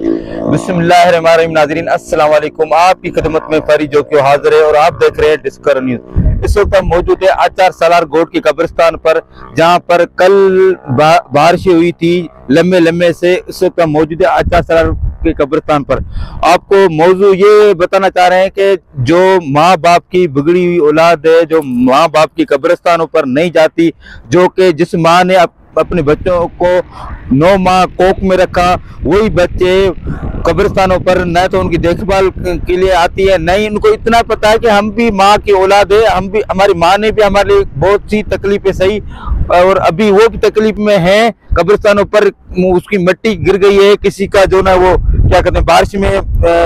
बिस्मिल्लाहिर्रहमानिर्रहीम। नाज़रीन अस्सलाम वालेकुम। आपकी खिदमत में फरी जो कि हाजिर है और आप देख रहे हैं डिस्कवर न्यूज। इस वक्त हम मौजूद है आचार सालार गोट के कब्रिस्तान पर, जहां पर कल बारिशें हुई थी लम्बे लम्बे से। इस वक्त हम मौजूद है आचार सालार के कब्रिस्तान पर। आपको मौजू ये बताना चाह रहे हैं कि जो माँ बाप की बिगड़ी हुई औलाद है, जो माँ बाप की कब्रिस्तानों पर नहीं जाती, जो कि जिस माँ ने अपने बच्चों को 9 माह कोख में रखा, वही बच्चे कब्रिस्तानों पर न तो उनकी देखभाल के लिए आती है, नहीं उनको इतना पता है कि हम भी माँ की औलाद है, हम भी, हमारी माँ ने भी हमारे लिए बहुत सी तकलीफें सही और अभी वो भी तकलीफ में है। कब्रिस्तानों पर उसकी मिट्टी गिर गई है, किसी का जो ना वो क्या कहते हैं बारिश में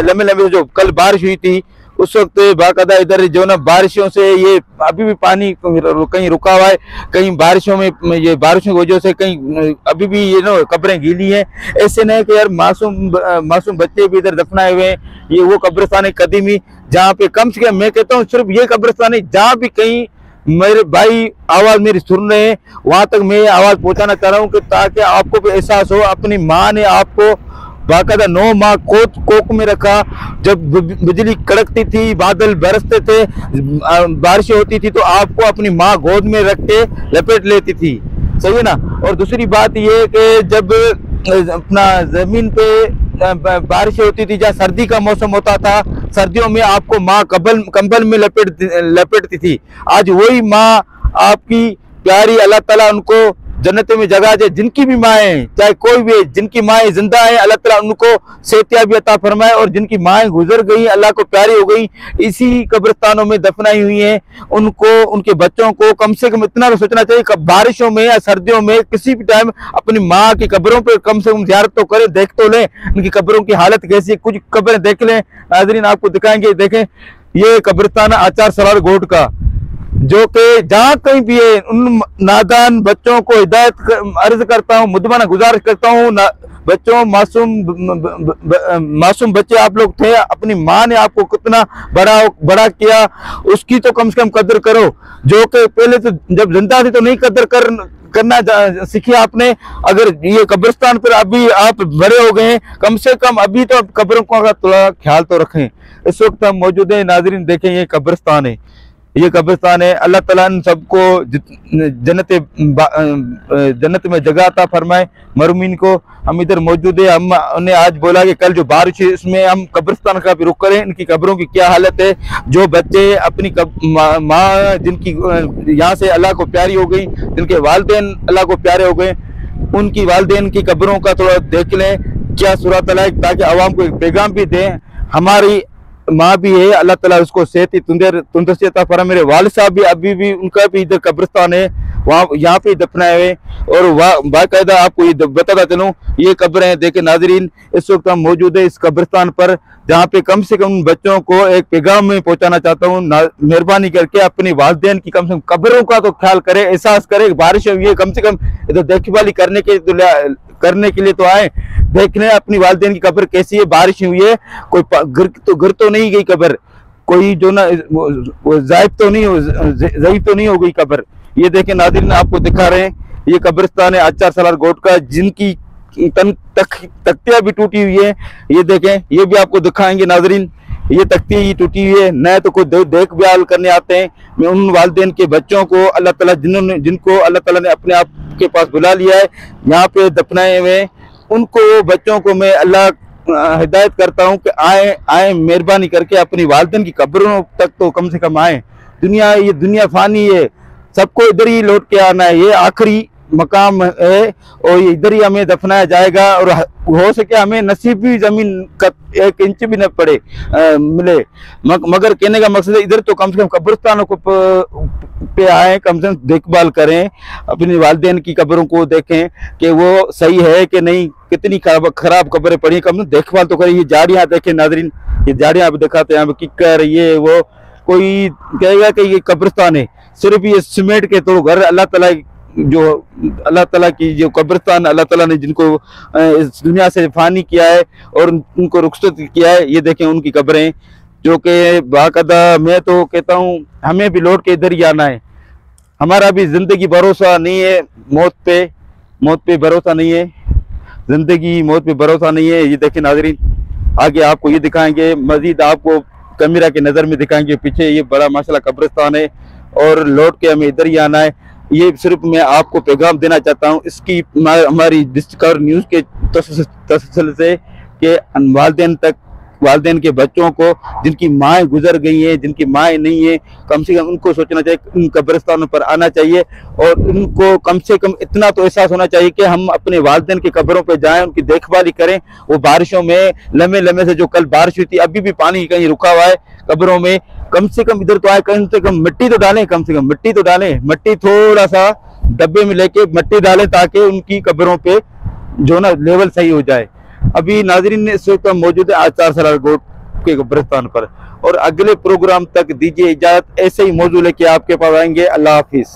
लंबे लंबे जो कल बारिश हुई थी उस वक्त बाकायदा इधर जो ना बारिशों से ये अभी भी पानी कहीं रुका हुआ है, कहीं बारिशों में ये बारिशों की वजह से कहीं अभी भी ये ना कब्रें गीली हैं। ऐसे नहीं कि यार मासूम बच्चे भी इधर दफनाए हुए हैं। ये वो कब्रिस्तान कदीमी जहाँ पे कम से कम मैं कहता हूँ सिर्फ ये कब्रिस्तान है जहाँ भी कहीं मेरे भाई आवाज मेरी सुन रहे हैं, वहां तक मैं आवाज पहुंचाना चाह रहा हूँ कि ताकि आपको भी एहसास हो। अपनी माँ ने आपको बाकायदा 9 माह कोख में रखा। जब बिजली कड़कती थी, बादल बरसते थे, बारिशें होती थी, तो आपको अपनी माँ गोद में रख के लपेट लेती थी, सही है ना। और दूसरी बात ये कि जब अपना जमीन पे बारिशें होती थी, जहाँ सर्दी का मौसम होता था, सर्दियों में आपको माँ कंबल में लपेटती थी। आज वही माँ आपकी प्यारी, अल्लाह ताला उनको जन्नत में जगह दे। जिनकी भी माएँ, चाहे कोई भी, जिनकी माएँ जिंदा है, अल्लाह ताला उनको सेहतियाबी अता फरमाए, और जिनकी माएँ गुजर गई, अल्लाह को प्यारी हो गई, इसी कब्रिस्तानों में दफनाई हुई हैं, उनको, उनके बच्चों को कम से कम इतना तो सोचना चाहिए कि बारिशों में या सर्दियों में किसी भी टाइम अपनी माँ की कब्रों पर कम से कम ज़ियारत तो करें, देख तो लें उनकी कब्रों की हालत कैसी है। कुछ कब्रें देख लें, नाज़रीन आपको दिखाएंगे। देखें ये कब्रिस्तान आचार सालार गोट का, जो कि जहाँ कहीं भी है, उन नादान बच्चों को हिदायत अर्ज करता हूँ, मुद्दमाना गुजारिश करता हूँ। बच्चों, मासूम बच्चे आप लोग थे, अपनी माँ ने आपको कितना बड़ा किया, उसकी तो कम से कम कदर करो। जो कि पहले तो जब जिंदा थी तो नहीं कदर करना सीखी आपने। अगर ये कब्रिस्तान पर अभी आप बड़े हो गए हैं, कम से कम अभी तो कब्रों का थोड़ा ख्याल तो रखें। इस वक्त हम मौजूद है, नाजरीन देखें ये कब्रिस्तान है, ये कब्रिस्तान है। अल्लाह ताला इन सबको जन्नत में जगह अता फरमाए, मरमीन को। हम इधर मौजूद है, हम उन्हें आज बोला कि कल जो बारिश है इसमें हम कब्रिस्तान का भी रुख करें, इनकी कब्रों की क्या हालत है। जो बच्चे अपनी माँ जिनकी यहाँ से अल्लाह को प्यारी हो गई, जिनके वालिदैन अल्लाह को प्यारे हो गए, उनकी वालिदैन की कब्रों का थोड़ा देख लें क्या सूरत है, ताकि आवाम को एक पैगाम भी दें। हमारी माँ भी है, अल्लाह ताला उसको सेहती तंदुरुस्ती अता फरमाए। मेरे वालिद साहब भी अभी भी उनका भी इधर कब्रिस्तान है, वहाँ यहाँ पे दफनाए हुए। और बाकायदा आपको ये बताता चलूँ, ये कब्रें हैं। देखे नाजरीन, इस वक्त हम मौजूद है इस कब्रिस्तान पर, जहाँ पे कम से कम बच्चों को एक पैगाम में पहुँचाना चाहता हूँ। मेहरबानी करके अपनी वालिदैन की कम से कम कब्रों का तो ख्याल करे, एहसास करे। बारिश हुई है, कम से कम इधर देखभाली करने के लिए तो आए, देखने अपनी वालिदैन की कब्र कैसी है। बारिश हुई है, कोई गिर तो नहीं गई कब्र, कोई जो ना ज़ाइफ तो नहीं हो गई कब्र। ये देखें नाज़रीन, आपको दिखा रहे हैं, ये कब्रिस्तान है आचार सालार गोट का, जिनकी तख्तियां भी टूटी हुई है। ये देखें, ये भी आपको दिखाएंगे नाज़रीन, ये तख्ती ही टूटी हुई है, न तो कोई देखभाल करने आते हैं। मैं उन वालिदैन के बच्चों को अल्लाह ताला जिनको अल्लाह ताला ने अपने आप के पास बुला लिया है, यहाँ पे दफनाए हुए, उनको बच्चों को मैं अल्लाह हिदायत करता हूँ कि आए मेहरबानी करके अपनी वालिदैन की कब्रों तक तो कम से कम आए। ये दुनिया फानी है, सबको इधर ही लौट के आना है, ये आखिरी मकाम है और इधर ही हमें दफनाया जाएगा। और हो सके हमें नसीब भी जमीन का 1 इंच भी न पड़े मिले, मगर कहने का मकसद है इधर तो कम से कम कब्रिस्तानों को पे आए, कम से कम देखभाल करें, अपनी वालिदैन की कब्रों को देखें कि वो सही है कि नहीं, कितनी खराब कब्रें पड़ी, कम से कम देखभाल तो करें। ये झाड़ियाँ देखें नाजरीन, ये झाड़ियाँ आप दिखाते हैं, यहाँ पे किक्कर, ये वो, कोई कहेगा कि ये कब्रिस्तान है, सिर्फ ये सीमेंट के तो घर। अल्लाह ताला की जो कब्रिस्तान, अल्लाह ताला ने जिनको इस दुनिया से फानी किया है और उनको रुखसत किया है, ये देखें उनकी कब्रें, जो कि बाकायदा मैं तो कहता हूँ हमें भी लौट के इधर ही आना है। हमारा भी जिंदगी भरोसा नहीं है, मौत पे भरोसा नहीं है। जिंदगी मौत पे भरोसा नहीं है। ये देखिए नाज़रीन, आगे आपको ये दिखाएंगे, मजीद आपको कैमरा के नज़र में दिखाएंगे। पीछे ये बड़ा माशाल्लाह कब्रिस्तान है और लौट के हमें इधर ही आना है। ये सिर्फ मैं आपको पैगाम देना चाहता हूँ इसकी हमारी डिस्कवर न्यूज़ के तसल्सल से कि वालिदैन के बच्चों को जिनकी माएँ गुजर गई हैं, जिनकी माएँ नहीं है, कम से कम उनको सोचना चाहिए, उन कब्रिस्तानों पर आना चाहिए और उनको कम से कम इतना तो एहसास होना चाहिए कि हम अपने वालिदैन की कब्रों पर जाएं, उनकी देखभाल करें। वो बारिशों में लम्हे लम्हे से जो कल बारिश हुई थी, अभी भी पानी कहीं रुका हुआ है कब्रों में, कम से कम इधर तो आए, कम से कम मिट्टी तो डालें, कम से कम मिट्टी तो डालें, मिट्टी थोड़ा सा डब्बे में लेके मिट्टी डालें ताकि उनकी कब्रों पे जो ना लेवल सही हो जाए। अभी नाजरीन इस वक्त मौजूद है आचार सलार गोट के कब्रिस्तान पर और अगले प्रोग्राम तक दीजिए इजाजत, ऐसे ही मौजूद लेके आपके पास आएंगे। अल्लाह हाफिज।